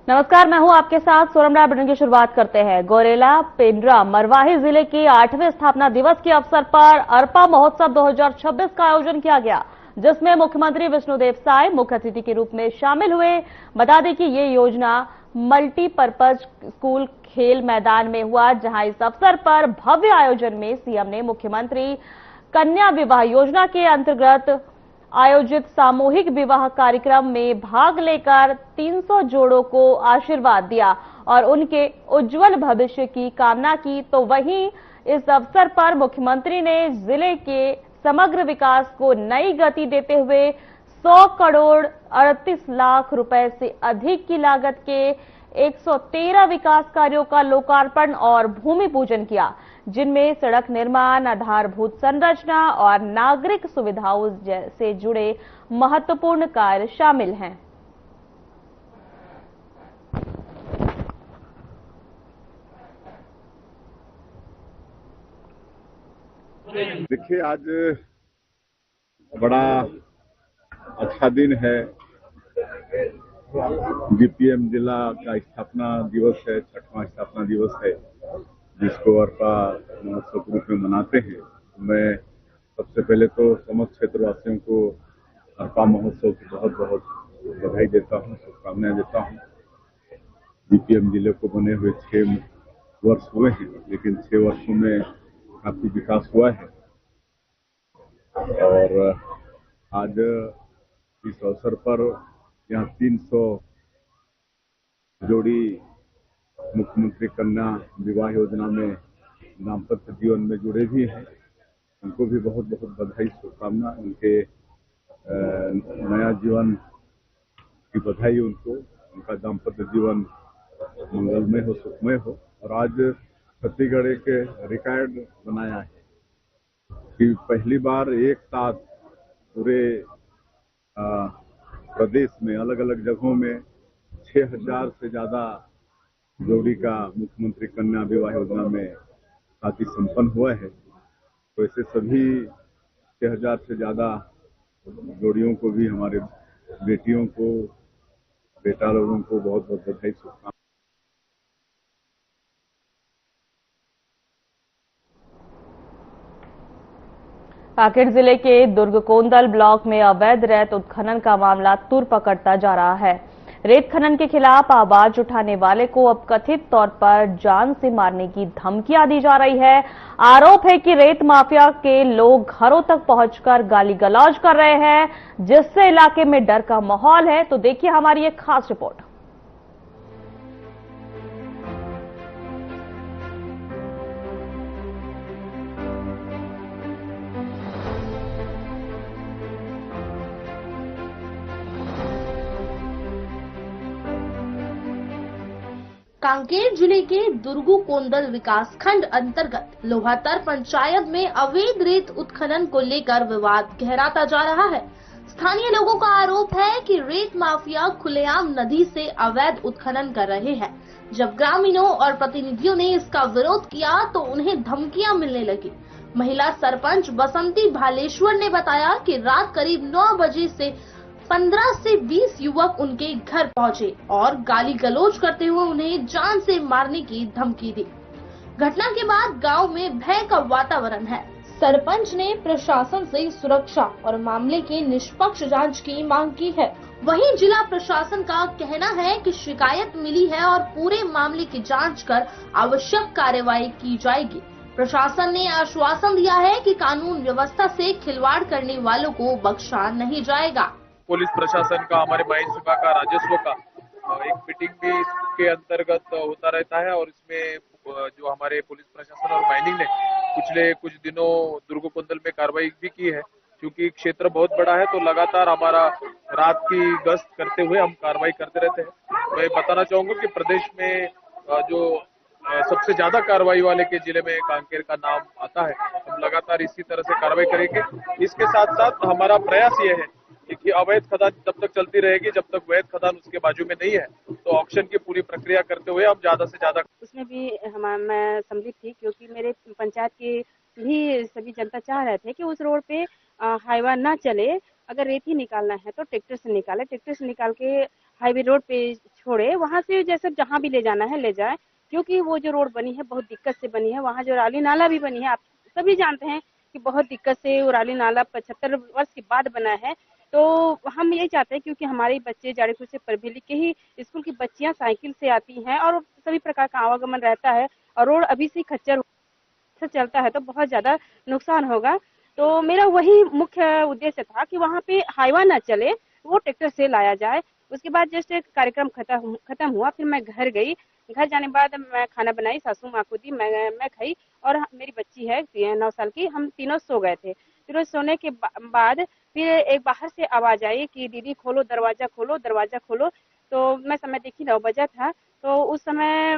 नमस्कार, मैं हूं आपके साथ सोनम राय। बुलेटिन की शुरुआत करते हैं। गौरेला पेंड्रा मरवाही जिले के 8वें स्थापना दिवस के अवसर पर अरपा महोत्सव 2026 का आयोजन किया गया, जिसमें मुख्यमंत्री विष्णुदेव साय मुख्य अतिथि के रूप में शामिल हुए। बता दें कि ये योजना मल्टीपर्पज स्कूल खेल मैदान में हुआ, जहां इस अवसर पर भव्य आयोजन में सीएम ने मुख्यमंत्री कन्या विवाह योजना के अंतर्गत आयोजित सामूहिक विवाह कार्यक्रम में भाग लेकर 300 जोड़ों को आशीर्वाद दिया और उनके उज्जवल भविष्य की कामना की। तो वहीं इस अवसर पर मुख्यमंत्री ने जिले के समग्र विकास को नई गति देते हुए 100 करोड़ 38 लाख रुपए से अधिक की लागत के 113 विकास कार्यों का लोकार्पण और भूमि पूजन किया, जिनमें सड़क निर्माण, आधारभूत संरचना और नागरिक सुविधाओं से जुड़े महत्वपूर्ण कार्य शामिल हैं। देखिए, आज बड़ा अच्छा दिन है। डीपीएम जिला का स्थापना दिवस है, 6वां स्थापना दिवस है, जिसको अरपा महोत्सव के रूप में मनाते हैं। मैं सबसे पहले तो समस्त क्षेत्रवासियों को अरपा महोत्सव की बहुत बहुत बधाई देता हूँ, शुभकामनाएं देता हूँ। डीपीएम जिले को बने हुए 6 वर्ष हुए हैं, लेकिन 6 वर्षों में काफी विकास हुआ है। और आज इस अवसर पर यहाँ 300 जोड़ी मुख्यमंत्री कन्या विवाह योजना में दाम्पत्य जीवन में जुड़े भी हैं। उनको भी बहुत बहुत बधाई, शुभकामना। उनके नया जीवन की बधाई उनको, उनका दाम्पत्य जीवन मंगलमय हो, सुखमय हो। और आज छत्तीसगढ़ एक रिकॉर्ड बनाया है कि पहली बार एक साथ पूरे प्रदेश में अलग अलग जगहों में 6000 से ज्यादा जोड़ी का मुख्यमंत्री कन्या विवाह योजना में शादी संपन्न हुआ है। तो ऐसे सभी 6000 से ज्यादा जोड़ियों को भी, हमारे बेटियों को, बेटा लोगों को बहुत बहुत बधाई, शुभकामनाएं। कांकेर जिले के दुर्गकोंदल ब्लॉक में अवैध रेत उत्खनन का मामला तुर पकड़ता जा रहा है। रेत खनन के खिलाफ आवाज उठाने वाले को अब कथित तौर पर जान से मारने की धमकियां दी जा रही है। आरोप है कि रेत माफिया के लोग घरों तक पहुंचकर गाली गलौज कर रहे हैं, जिससे इलाके में डर का माहौल है। तो देखिए हमारी एक खास रिपोर्ट। कांकेर जिले के दुर्गुकोंदल विकासखंड अंतर्गत लोहातर पंचायत में अवैध रेत उत्खनन को लेकर विवाद गहराता जा रहा है। स्थानीय लोगों का आरोप है कि रेत माफिया खुलेआम नदी से अवैध उत्खनन कर रहे हैं। जब ग्रामीणों और प्रतिनिधियों ने इसका विरोध किया तो उन्हें धमकियां मिलने लगी। महिला सरपंच बसंती भालेश्वर ने बताया कि रात करीब 9 बजे से 15 से 20 युवक उनके घर पहुंचे और गाली गलौज करते हुए उन्हें जान से मारने की धमकी दी। घटना के बाद गांव में भय का वातावरण है। सरपंच ने प्रशासन से सुरक्षा और मामले की निष्पक्ष जांच की मांग की है। वहीं जिला प्रशासन का कहना है कि शिकायत मिली है और पूरे मामले की जांच कर आवश्यक कार्रवाई की जाएगी। प्रशासन ने आश्वासन दिया है कि कानून व्यवस्था से खिलवाड़ करने वालों को बख्शा नहीं जाएगा। पुलिस प्रशासन का, हमारे माइन विभाग का, राजस्व का एक मीटिंग भी इसके अंतर्गत होता रहता है। और इसमें जो हमारे पुलिस प्रशासन और माइनिंग ने पिछले कुछ दिनों दुर्गकोंदल में कार्रवाई भी की है। क्योंकि क्षेत्र बहुत बड़ा है तो लगातार हमारा रात की गश्त करते हुए हम कार्रवाई करते रहते हैं। मैं बताना चाहूंगा कि प्रदेश में जो सबसे ज्यादा कार्रवाई वाले के जिले में कांकेर का नाम आता है। हम लगातार इसी तरह से कार्रवाई करेंगे। इसके साथ साथ हमारा प्रयास ये है कि अवैध खदान तब तक चलती रहेगी जब तक वैध खदान उसके बाजू में नहीं है। तो ऑक्शन की पूरी प्रक्रिया करते हुए हम ज्यादा से ज्यादा उसमें भी मैं सम्मिलित थी, क्योंकि मेरे पंचायत की भी सभी जनता चाह रहे थे कि उस रोड पे हाईवा ना चले। अगर रेत ही निकालना है तो ट्रैक्टर से निकाले, ट्रैक्टर से निकाल के हाईवे रोड पे छोड़े, वहाँ से जैसे जहाँ भी ले जाना है ले जाए, क्योंकि वो जो रोड बनी है बहुत दिक्कत से बनी है। वहाँ जो राली नाला भी बनी है, आप सभी जानते हैं कि बहुत दिक्कत से वो राली नाला 75 वर्ष के बाद बना है। तो हम यही चाहते हैं, क्योंकि हमारे बच्चे जाड़ेपुर से परभेली के ही स्कूल की बच्चियां साइकिल से आती हैं और सभी प्रकार का आवागमन रहता है, और रोड अभी से खच्चर से चलता है तो बहुत ज्यादा नुकसान होगा। तो मेरा वही मुख्य उद्देश्य था कि वहाँ पे हाईवा ना चले, वो ट्रैक्टर से लाया जाए। उसके बाद जस्ट एक कार्यक्रम खत्म हुआ, फिर मैं घर गई। घर जाने के बाद मैं खाना बनाई, सासू माँ को दी, मैं खाई, और मेरी बच्ची है 9 साल की, हम तीनों सो गए थे। फिर सोने के बाद फिर एक बाहर से आवाज आई कि दीदी खोलो दरवाजा, खोलो दरवाजा खोलो। तो मैं समय देखी 9 बजा था। तो उस समय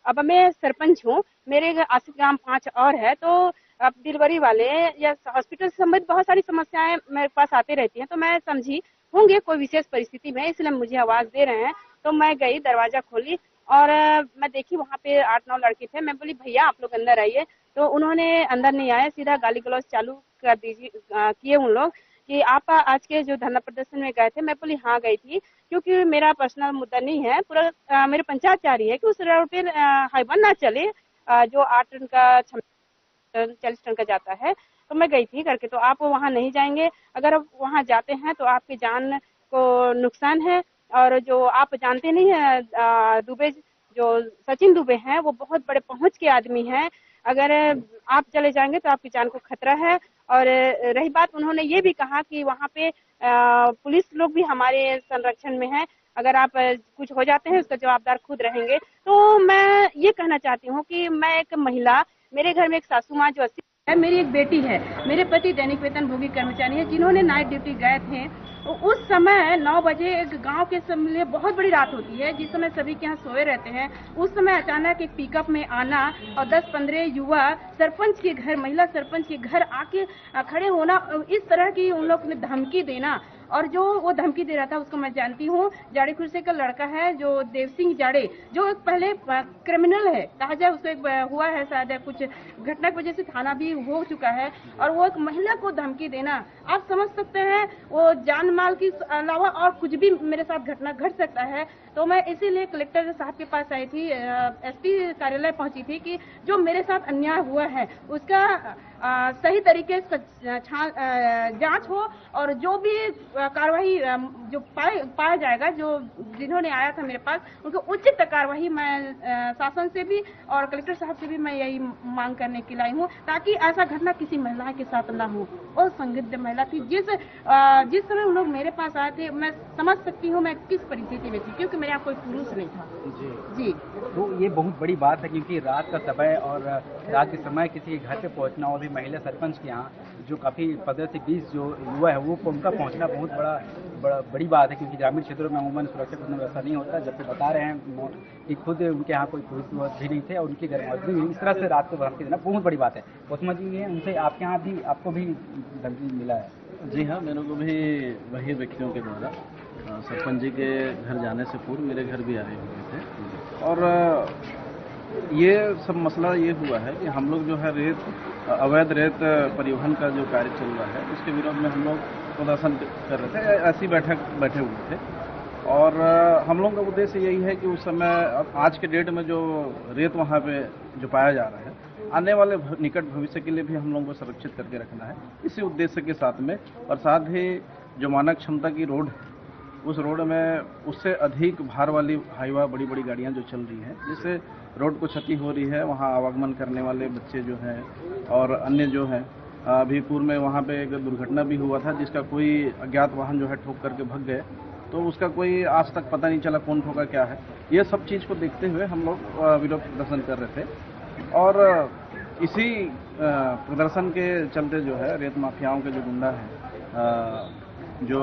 अब मैं सरपंच हूँ, मेरे आसिफ ग्राम 5 और है, तो अब डिलीवरी वाले या हॉस्पिटल से संबंधित बहुत सारी समस्याएं मेरे पास आती रहती हैं। तो मैं समझी होंगे कोई विशेष परिस्थिति में, इसलिए मुझे आवाज दे रहे हैं। तो मैं गई, दरवाजा खोली और मैं देखी वहाँ पे 8-9 लड़के थे। मैं बोली भैया आप लोग अंदर आइए। तो उन्होंने अंदर नहीं आए, सीधा गाली गलौज चालू कर दीजिए किए उन लोग कि आप आज के जो धरना प्रदर्शन में गए थे। मैं बोली हाँ गई थी, क्योंकि मेरा पर्सनल मुद्दा नहीं है, पूरा मेरे पंचायत चाह रही है कि उस रोड पे हाईवा ना चले जो 8 टन का 40 टन का जाता है। तो मैं गई थी करके। तो आप वहाँ नहीं जाएंगे, अगर आप वहाँ जाते हैं तो आपकी जान को नुकसान है। और जो आप जानते नहीं है दुबे, जो सचिन दुबे हैं, वो बहुत बड़े पहुंच के आदमी हैं। अगर आप चले जाएंगे तो आपकी जान को खतरा है। और रही बात, उन्होंने ये भी कहा कि वहाँ पे पुलिस लोग भी हमारे संरक्षण में है, अगर आप कुछ हो जाते हैं उसका जवाबदार खुद रहेंगे। तो मैं ये कहना चाहती हूँ कि मैं एक महिला, मेरे घर में एक सासू माँ जो 80 है, मेरी एक बेटी है, मेरे पति दैनिक वेतन भोगी कर्मचारी है, जिन्होंने नाइट ड्यूटी गए थे। तो उस समय 9 बजे एक गांव के लिए बहुत बड़ी रात होती है, जिस समय सभी के यहाँ सोए रहते हैं। उस समय अचानक एक पिकअप में आना और 10-15 युवा सरपंच के घर, महिला सरपंच के घर आके खड़े होना, इस तरह की उन लोग ने धमकी देना। और जो वो धमकी दे रहा था उसको मैं जानती हूँ, जाड़ेपुर से का लड़का है जो देव सिंह जाड़े, जो एक पहले क्रिमिनल है, कहा जाए उसको एक हुआ है शायद कुछ घटना की वजह से थाना भी हो चुका है। और वो एक महिला को धमकी देना, आप समझ सकते हैं, वो जान माल के अलावा और कुछ भी मेरे साथ घटना घट सकता है। तो मैं इसीलिए कलेक्टर साहब के पास आई थी, एसपी कार्यालय पहुंची थी कि जो मेरे साथ अन्याय हुआ है उसका सही तरीके से जांच हो, और जो भी कार्रवाई जो पाया जाएगा, जो जिन्होंने आया था मेरे पास, उनको उचित कार्रवाई मैं शासन से भी और कलेक्टर साहब से भी मैं यही मांग करने के लाई हूँ, ताकि ऐसा घटना किसी महिला के साथ ना हो। और संदिग्ध महिला थी, जिस समय उन लोग मेरे पास आए थे, मैं समझ सकती हूँ मैं किस परिस्थिति में थी, क्योंकि मेरे यहाँ कोई पुरुष नहीं था। जी तो ये बहुत बड़ी बात है, क्योंकि रात का समय और रात के समय किसी के घर पे पहुंचना, और भी महिला सरपंच के यहाँ जो काफ़ी 15 से 20 जो युवा है वो उनका पहुंचना बहुत बड़ी बात है, क्योंकि ग्रामीण क्षेत्रों में अमूमन सुरक्षा प्रबंधन व्यवस्था नहीं होता। जब से बता रहे हैं कि खुद उनके यहाँ कोई पुलिस भी नहीं थे और उनकी घर मौजूद भी, इस तरह से रात को धमकी देना बहुत बड़ी बात है। उसमें जी उनसे आपके यहाँ भी आपको भी धमकी मिला है? जी हाँ, मेरे को भी वही व्यक्तियों के द्वारा सरपंच जी के घर जाने से पूर्व मेरे घर भी आए हुए थे। और ये सब मसला ये हुआ है कि हम लोग जो है अवैध रेत परिवहन का जो कार्य चल रहा है उसके विरोध में हम लोग प्रदर्शन कर रहे थे, ऐसी बैठे हुए थे। और हम लोगों का उद्देश्य यही है कि उस समय, आज के डेट में जो रेत वहाँ पे जो पाया जा रहा है, आने वाले निकट भविष्य के लिए भी हम लोगों को संरक्षित करके रखना है, इसी उद्देश्य के साथ में। और साथ ही जो मानक क्षमता की रोड, उस रोड में उससे अधिक भार वाली हाईवा बड़ी बड़ी गाड़ियां जो चल रही हैं, जिससे रोड को क्षति हो रही है। वहां आवागमन करने वाले बच्चे जो हैं और अन्य जो हैं, अभी पूर्व में वहां पे एक दुर्घटना भी हुआ था, जिसका कोई अज्ञात वाहन जो है ठोक करके भाग गए, तो उसका कोई आज तक पता नहीं चला कौन ठोका क्या है। ये सब चीज़ को देखते हुए हम लोग विरोध प्रदर्शन कर रहे थे। और इसी प्रदर्शन के चलते जो है रेत माफियाओं के जो गुंडा हैं, जो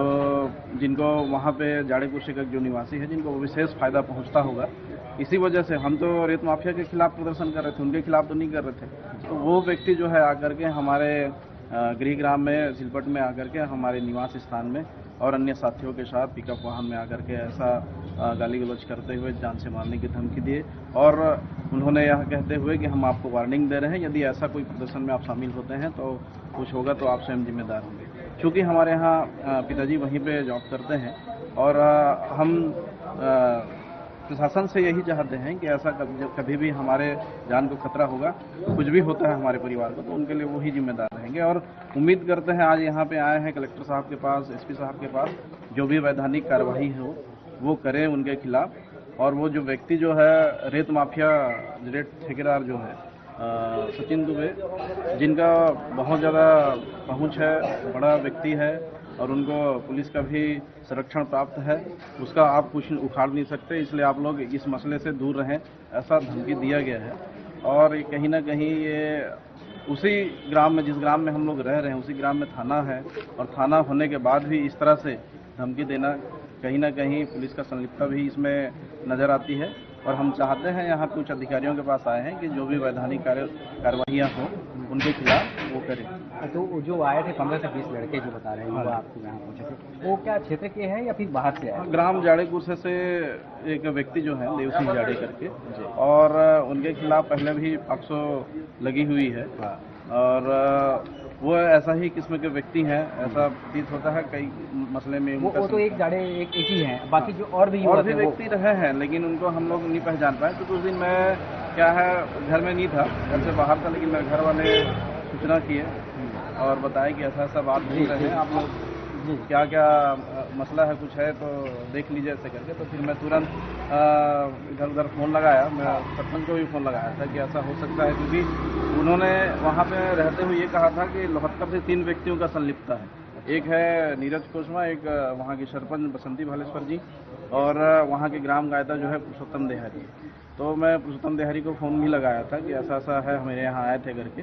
जिनको वहाँ पे जाड़ेपुर से जो निवासी है, जिनको विशेष फायदा पहुँचता होगा, इसी वजह से हम तो रेत माफिया के खिलाफ प्रदर्शन कर रहे थे, उनके खिलाफ तो नहीं कर रहे थे। तो वो व्यक्ति जो है आकर के हमारे गृहग्राम में, सिलपट में आकर के हमारे निवास स्थान में और अन्य साथियों के साथ पिकअप वाहन में आकर के ऐसा गाली गलौज करते हुए जान से मारने की धमकी दिए। और उन्होंने यह कहते हुए कि हम आपको वार्निंग दे रहे हैं, यदि ऐसा कोई प्रदर्शन में आप शामिल होते हैं तो कुछ होगा तो आप स्वयं जिम्मेदार होंगे। चूँकि हमारे यहाँ पिताजी वहीं पे जॉब करते हैं और हम प्रशासन से यही चाहते हैं कि ऐसा कभी भी हमारे जान को खतरा होगा, कुछ भी होता है हमारे परिवार को, तो उनके लिए वही जिम्मेदार रहेंगे। और उम्मीद करते हैं आज यहाँ पे आए हैं कलेक्टर साहब के पास, एसपी साहब के पास, जो भी वैधानिक कार्रवाई हो वो करें उनके खिलाफ। और वो जो व्यक्ति जो है रेत माफिया, रेत ठेकेदार जो है सचिन दुबे, जिनका बहुत ज़्यादा पहुंच है, बड़ा व्यक्ति है और उनको पुलिस का भी संरक्षण प्राप्त है, उसका आप कुछ उखाड़ नहीं सकते, इसलिए आप लोग इस मसले से दूर रहें, ऐसा धमकी दिया गया है। और कहीं ना कहीं ये उसी ग्राम में, जिस ग्राम में हम लोग रह रहे हैं, उसी ग्राम में थाना है, और थाना होने के बाद भी इस तरह से धमकी देना, कहीं ना कहीं पुलिस का संलिप्तता भी इसमें नज़र आती है। और हम चाहते हैं, यहाँ कुछ अधिकारियों के पास आए हैं कि जो भी वैधानिक कार्रवाइयाँ हों उनके खिलाफ वो करें। तो जो आए थे 15 से 20 लड़के जो बता रहे हैं, वो आपके यहाँ पहुँचे थे, वो क्या क्षेत्र के हैं या फिर बाहर से आए? ग्राम जाड़ेपुर से एक व्यक्ति जो है देव सिंह जाड़े करके, और उनके खिलाफ पहले भी 500 लगी हुई है। और वो ऐसा ही किस्म के व्यक्ति हैं, ऐसा प्रतीत होता है कई मसले में। वो तो एक जाड़े एक ही हैं, बाकी जो और भी व्यक्ति रहे हैं, लेकिन उनको हम लोग नहीं पहचान पाए। तो उस दिन मैं क्या है घर में नहीं था, घर से बाहर था, लेकिन मेरे घर वाले सूचना किए और बताया कि ऐसा ऐसा बात बोल रहे हैं, आप लोग क्या क्या मसला है, कुछ है तो देख लीजिए ऐसे करके। तो फिर मैं तुरंत इधर उधर फ़ोन लगाया, मैं सरपंच को भी फ़ोन लगाया था कि ऐसा हो सकता है, क्योंकि उन्होंने वहाँ पे रहते हुए ये कहा था कि 72 से 3 व्यक्तियों का संलिप्तता है। एक है नीरज कोशमा, एक वहाँ की सरपंच बसंती भालेश्वर जी, और वहाँ के ग्राम गायता जो है पुरुषोत्तम देहारी। तो मैं पुरुषोत्तम देहारी को फ़ोन भी लगाया था कि ऐसा ऐसा है, मेरे यहाँ आए थे करके,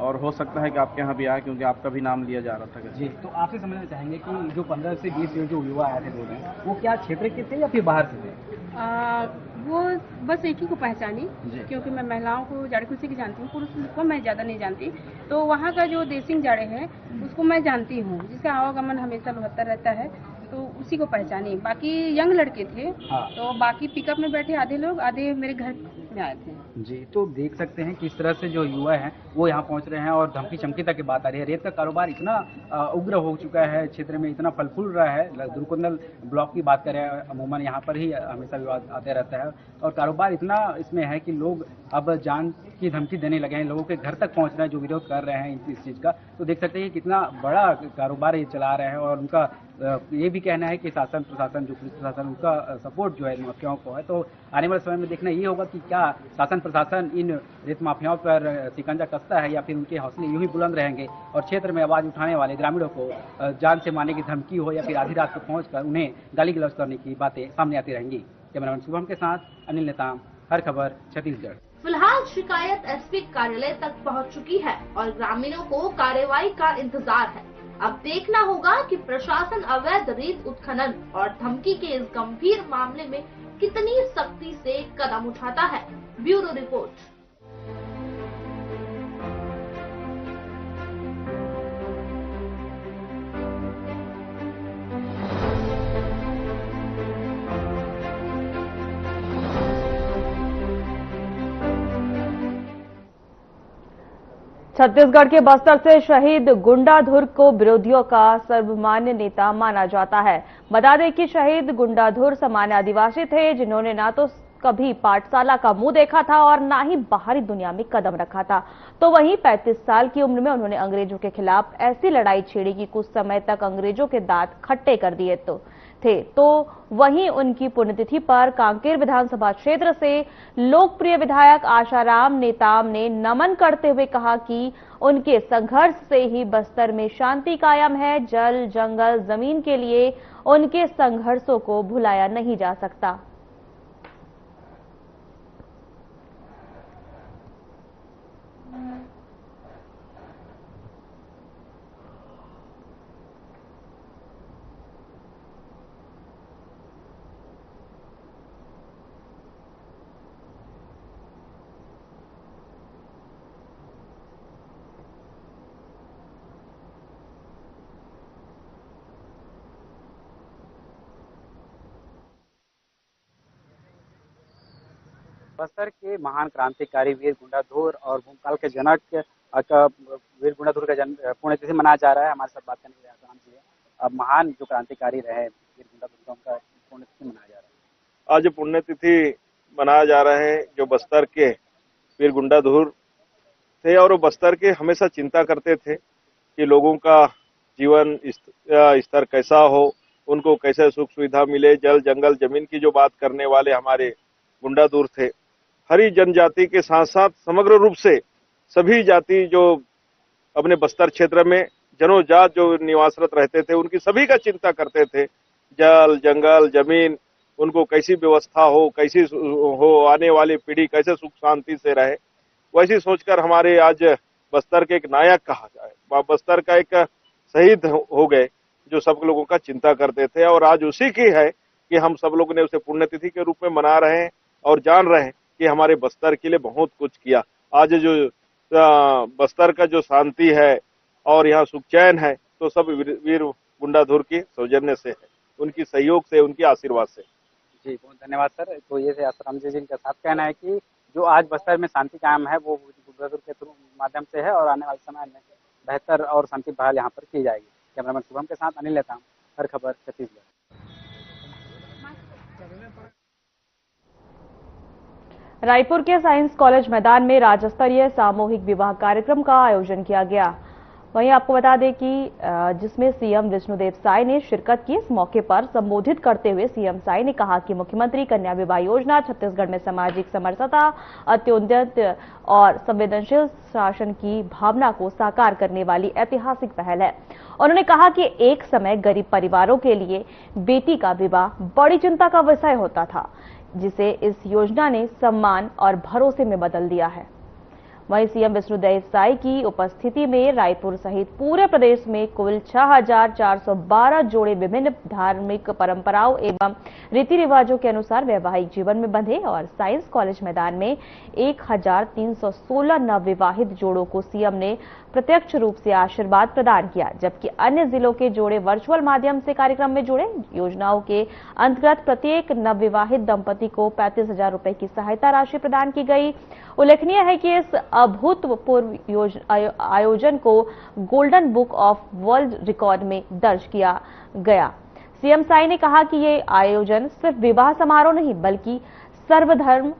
और हो सकता है कि आपके यहाँ भी आए, क्योंकि आपका भी नाम लिया जा रहा था। जी, तो आपसे समझना चाहेंगे कि जो 15 से 20 जो युवा आए थे बोल रहे हैं, वो क्या क्षेत्र के थे या फिर बाहर से थे? वो बस एक ही को पहचानी, क्योंकि मैं महिलाओं को जाड़े कुर्सी की जानती हूँ, पुरुष को मैं ज़्यादा नहीं जानती। तो वहाँ का जो देव सिंह जाड़े है उसको मैं जानती हूँ, जिसका आवागमन हमेशा होता रहता है, तो उसी को पहचानी। बाकी यंग लड़के थे। हाँ। तो बाकी पिकअप में बैठे आधे लोग, आधे मेरे घर में आए थे। जी, तो देख सकते हैं किस तरह से जो युवा हैं वो यहाँ पहुँच रहे हैं और धमकी चमकी तक की बात आ रही है। रेत का कारोबार इतना उग्र हो चुका है, क्षेत्र में इतना फल फूल रहा है। दुर्कुंदल ब्लॉक की बात करें, अमूमन यहाँ पर ही हमेशा विवाद आते रहता है, और कारोबार इतना इसमें है कि लोग अब जान की धमकी देने लगे हैं, लोगों के घर तक पहुँच रहे हैं जो विरोध कर रहे हैं इस चीज़ का। तो देख सकते हैं कितना बड़ा कारोबार ये चला रहे हैं, और उनका ये भी कहना है कि शासन प्रशासन, जो पुलिस प्रशासन, उनका सपोर्ट जो है माफियाओं को है। तो आने वाले समय में देखना ये होगा कि क्या शासन प्रशासन इन रेत माफियाओं पर शिकंजा कसता है या फिर उनके हौसले यूं ही बुलंद रहेंगे और क्षेत्र में आवाज उठाने वाले ग्रामीणों को जान से मारने की धमकी हो या फिर आधी रात को पहुंचकर उन्हें गाली गलौज करने की बातें सामने आती रहेंगी। कैमरामैन शुभम के साथ अनिल नेताम, हर खबर छत्तीसगढ़। फिलहाल शिकायत एसपी कार्यालय तक पहुंच चुकी है और ग्रामीणों को कार्रवाई का इंतजार है। अब देखना होगा कि प्रशासन अवैध रेत उत्खनन और धमकी के इस गंभीर मामले में कितनी सख्ती से कदम उठाता है। Bureau report. छत्तीसगढ़ के बस्तर से शहीद गुंडाधुर को विरोधियों का सर्वमान्य नेता माना जाता है। बता दें कि शहीद गुंडाधुर सामान्य आदिवासी थे, जिन्होंने ना तो कभी पाठशाला का मुंह देखा था और ना ही बाहरी दुनिया में कदम रखा था। तो वहीं 35 साल की उम्र में उन्होंने अंग्रेजों के खिलाफ ऐसी लड़ाई छेड़ी कि कुछ समय तक अंग्रेजों के दांत खट्टे कर दिए थे। तो वहीं उनकी पुण्यतिथि पर कांकेर विधानसभा क्षेत्र से लोकप्रिय विधायक आशाराम नेताम ने नमन करते हुए कहा कि उनके संघर्ष से ही बस्तर में शांति कायम है। जल, जंगल, जमीन के लिए उनके संघर्षों को भुलाया नहीं जा सकता। बस्तर के महान क्रांतिकारी वीर गुंडाधुर और भूमकाल के जनक वीर गुंडाधुर का पुण्यतिथि मनाया जा रहा है। हमारे साथ बात करने के लिए आसाम जी है। अब महान जो क्रांतिकारी रहे वीर गुंडा दुर्गा उनका पुण्यतिथि मनाया जा रहा है? आज पुण्यतिथि मनाया जा रहे हैं। जो बस्तर के वीर गुंडाधुर थे और वो बस्तर के हमेशा चिंता करते थे कि लोगों का जीवन स्तर कैसा हो, उनको कैसे सुख सुविधा मिले। जल जंगल जमीन की जो बात करने वाले हमारे गुंडाधुर थे। हरी जनजाति के साथ साथ समग्र रूप से सभी जाति जो अपने बस्तर क्षेत्र में जनोजात जो निवासरत रहते थे, उनकी सभी का चिंता करते थे। जल जंगल जमीन उनको कैसी व्यवस्था हो, कैसी हो, आने वाली पीढ़ी कैसे सुख शांति से रहे, वैसी सोचकर हमारे आज बस्तर के एक नायक कहा जाए, बस्तर का एक शहीद हो गए जो सब लोगों का चिंता करते थे। और आज उसी की है कि हम सब लोगों ने उसे पुण्यतिथि के रूप में मना रहे हैं और जान रहे हैं कि हमारे बस्तर के लिए बहुत कुछ किया। आज जो बस्तर का जो शांति है और यहाँ सुख चैन है, तो सब वीर गुंडाधुर की सौजन्य से है, उनकी सहयोग से, उनकी आशीर्वाद से। जी बहुत धन्यवाद सर। तो ये आसाराम जी का साथ कहना है कि जो आज बस्तर में शांति कायम है वो गुंडाधुर के थ्रू माध्यम से है और आने वाले समय में बेहतर और शांति बहाल यहाँ पर की जाएगी। कैमरामैन शुभम के साथ अनिल नेताम, हर खबर छत्तीसगढ़। रायपुर के साइंस कॉलेज मैदान में राज्य स्तरीय सामूहिक विवाह कार्यक्रम का आयोजन किया गया। वहीं आपको बता दें कि जिसमें सीएम विष्णुदेव साय ने शिरकत की। इस मौके पर संबोधित करते हुए सीएम साय ने कहा कि मुख्यमंत्री कन्या विवाह योजना छत्तीसगढ़ में सामाजिक समरसता, अत्युन्नत और संवेदनशील शासन की भावना को साकार करने वाली ऐतिहासिक पहल है। उन्होंने कहा कि एक समय गरीब परिवारों के लिए बेटी का विवाह बड़ी चिंता का विषय होता था, जिसे इस योजना ने सम्मान और भरोसे में बदल दिया है। वहीं सीएम विष्णुदेव साय की उपस्थिति में रायपुर सहित पूरे प्रदेश में कुल 6,412 जोड़े विभिन्न धार्मिक परंपराओं एवं रीति रिवाजों के अनुसार वैवाहिक जीवन में बंधे और साइंस कॉलेज मैदान में 1,316 नवविवाहित जोड़ों को सीएम ने प्रत्यक्ष रूप से आशीर्वाद प्रदान किया, जबकि अन्य जिलों के जोड़े वर्चुअल माध्यम से कार्यक्रम में जुड़े। योजनाओं के अंतर्गत प्रत्येक नवविवाहित दंपति को 35,000 रुपए की सहायता राशि प्रदान की गई। उल्लेखनीय है कि इस अभूतपूर्व आयोजन को golden book of world record में दर्ज किया गया। सीएम साय ने कहा कि ये आयोजन सिर्फ विवाह समारोह नहीं बल्कि सर्वधर्म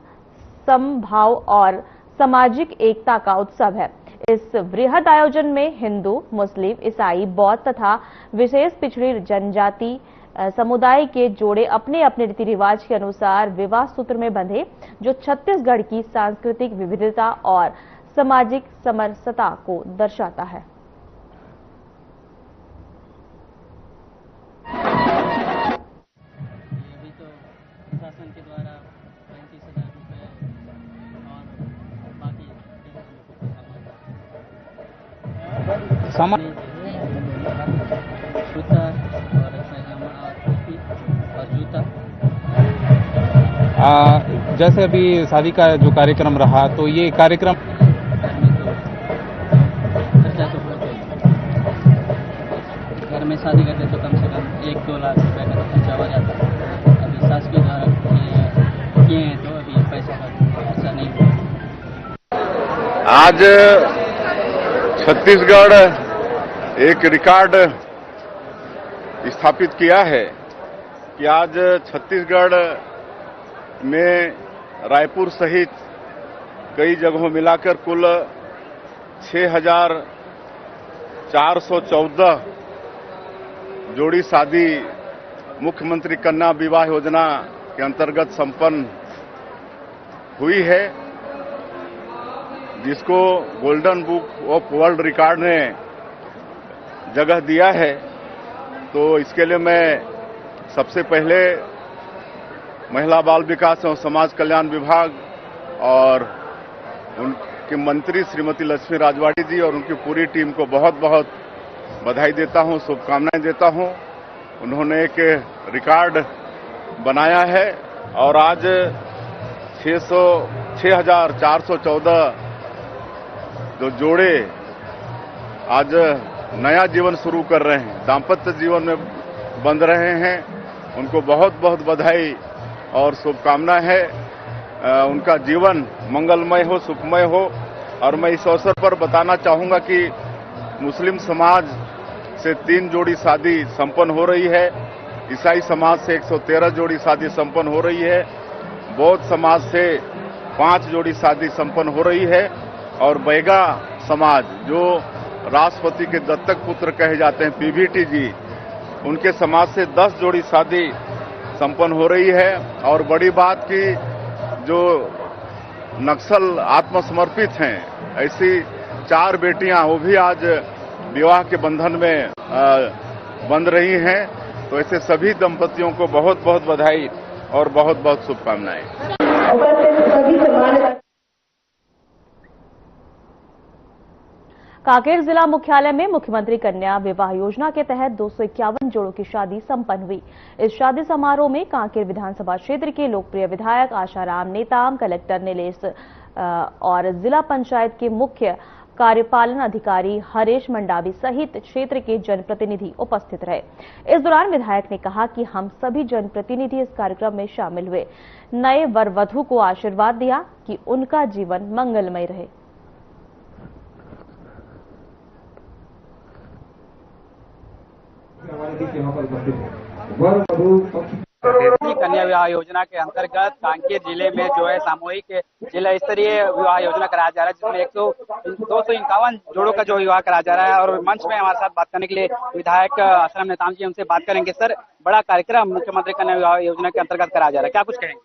समभाव और सामाजिक एकता का उत्सव है। इस वृहद आयोजन में हिंदू, मुस्लिम, ईसाई, बौद्ध तथा विशेष पिछड़ी जनजाति समुदाय के जोड़े अपने अपने रीति रिवाज के अनुसार विवाह सूत्र में बंधे, जो छत्तीसगढ़ की सांस्कृतिक विविधता और सामाजिक समरसता को दर्शाता है। अभी तो शासन के द्वारा 35,000 रुपये और बाकी सामान जूता और पैजामा और टोपी और जूता। जैसे अभी शादी का जो कार्यक्रम रहा, तो ये कार्यक्रम खर्चा तो बहुत है। घर में शादी करते तो कम से कम 1-2 लाख रुपए का तो खर्चा हो जाता है। अभी सास के द्वारा किए हैं तो अभी पैसा का खर्चा नहीं हुआ। आज छत्तीसगढ़ एक रिकॉर्ड स्थापित किया है कि आज छत्तीसगढ़ में रायपुर सहित कई जगहों मिलाकर कुल 6,414 जोड़ी शादी मुख्यमंत्री कन्या विवाह योजना के अंतर्गत संपन्न हुई है, जिसको golden book of world record ने जगह दिया है। तो इसके लिए मैं सबसे पहले महिला बाल विकास एवं समाज कल्याण विभाग और उनके मंत्री श्रीमती लक्ष्मी राजवाड़ी जी और उनकी पूरी टीम को बहुत बहुत बधाई देता हूं, शुभकामनाएं देता हूं। उन्होंने एक रिकॉर्ड बनाया है और आज 6,414 जो जोड़े आज नया जीवन शुरू कर रहे हैं, दाम्पत्य जीवन में बंध रहे हैं, उनको बहुत बहुत बधाई और शुभकामना है। उनका जीवन मंगलमय हो, सुखमय हो। और मैं इस अवसर पर बताना चाहूंगा कि मुस्लिम समाज से 3 जोड़ी शादी संपन्न हो रही है ईसाई समाज से 113 जोड़ी शादी संपन्न हो रही है, बौद्ध समाज से 5 जोड़ी शादी संपन्न हो रही है और बैगा समाज जो राष्ट्रपति के दत्तक पुत्र कहे जाते हैं पीवीटी जी, उनके समाज से 10 जोड़ी शादी संपन्न हो रही है। और बड़ी बात की जो नक्सल आत्मसमर्पित हैं, ऐसी 4 बेटियां वो भी आज विवाह के बंधन में बंध रही हैं। तो ऐसे सभी दंपतियों को बहुत बहुत बधाई और बहुत बहुत शुभकामनाएं। कांकेर जिला मुख्यालय में मुख्यमंत्री कन्या विवाह योजना के तहत 251 जोड़ों की शादी संपन्न हुई। इस शादी समारोह में कांकेर विधानसभा क्षेत्र के लोकप्रिय विधायक आशाराम नेताम, कलेक्टर नीलेश और जिला पंचायत के मुख्य कार्यपालन अधिकारी हरेश मंडावी सहित क्षेत्र के जनप्रतिनिधि उपस्थित रहे। इस दौरान विधायक ने कहा कि हम सभी जनप्रतिनिधि इस कार्यक्रम में शामिल हुए, नए वर वधू को आशीर्वाद दिया कि उनका जीवन मंगलमय रहे। कन्या विवाह योजना के अंतर्गत कांकेर जिले में जो है सामूहिक जिला स्तरीय विवाह योजना कराया जा रहा है, जिसमें 251 जोड़ों का जो विवाह कराया जा रहा है। और मंच में हमारे साथ बात करने के लिए विधायक आशाराम नेताम जी हमसे बात करेंगे। सर, बड़ा कार्यक्रम मुख्यमंत्री कन्या विवाह योजना के अंतर्गत कराया जा रहा है, क्या कुछ कहेंगे?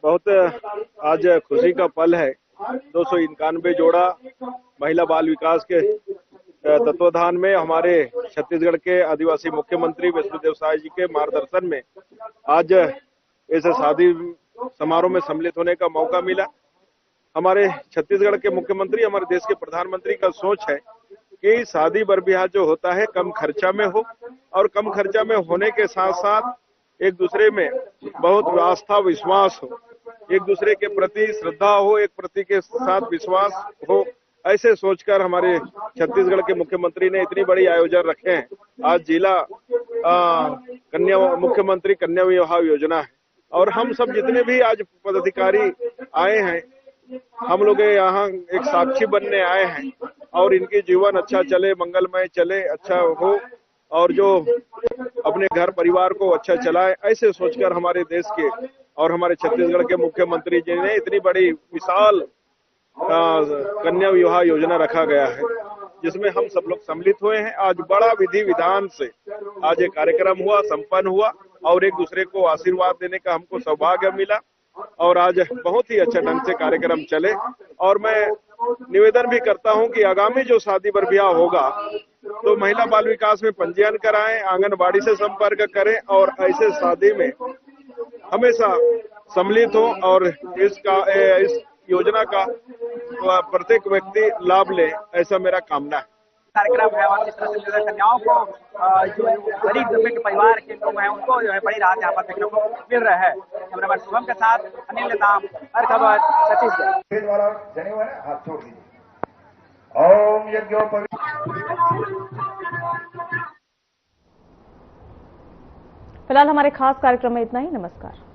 बहुत आज खुशी का पल है। 291 जोड़ा महिला बाल विकास के तत्वाधान में हमारे छत्तीसगढ़ के आदिवासी मुख्यमंत्री विष्णुदेव साय जी के मार्गदर्शन में आज ऐसे शादी समारोह में सम्मिलित होने का मौका मिला। हमारे छत्तीसगढ़ के मुख्यमंत्री, हमारे देश के प्रधानमंत्री का सोच है कि शादी बर ब्याह जो होता है कम खर्चा में हो, और कम खर्चा में होने के साथ साथ एक दूसरे में बहुत आस्था विश्वास हो, एक दूसरे के प्रति श्रद्धा हो, एक प्रति के साथ विश्वास हो। ऐसे सोचकर हमारे छत्तीसगढ़ के मुख्यमंत्री ने इतनी बड़ी आयोजन रखे हैं। आज जिला कन्या मुख्यमंत्री कन्या विवाह योजना है और हम सब जितने भी आज पदाधिकारी आए हैं, हम लोग यहाँ एक साक्षी बनने आए हैं और इनके जीवन अच्छा चले, मंगलमय चले, अच्छा हो और जो अपने घर परिवार को अच्छा चलाए, ऐसे सोचकर हमारे देश के और हमारे छत्तीसगढ़ के मुख्यमंत्री जी ने इतनी बड़ी विशाल कन्या विवाह योजना रखा गया है, जिसमें हम सब लोग सम्मिलित हुए हैं। आज बड़ा विधि विधान से आज ये कार्यक्रम हुआ, संपन्न हुआ और एक दूसरे को आशीर्वाद देने का हमको सौभाग्य मिला और आज बहुत ही अच्छा ढंग से कार्यक्रम चले। और मैं निवेदन भी करता हूं कि आगामी जो शादी बर ब्याह होगा तो महिला बाल विकास में पंजीयन कराएं, आंगनबाड़ी से संपर्क करें और ऐसे शादी में हमेशा सम्मिलित हो और इस योजना का प्रत्येक व्यक्ति लाभ ले, ऐसा मेरा कामना है। कार्यक्रम है और जिस तरह से कन्याओं को जो गरीब तबके के परिवार के लोग हैं उनको जो है बड़ी राहत यहाँ पर देखने को मिल रहा है। कैमरामैन शुभम के साथ अनिल नेताम, हर खबर छत्तीसगढ़। हाथ छोड़ दीजिए। ओम यज्ञोपवीत। फिलहाल हमारे खास कार्यक्रम में इतना ही। नमस्कार।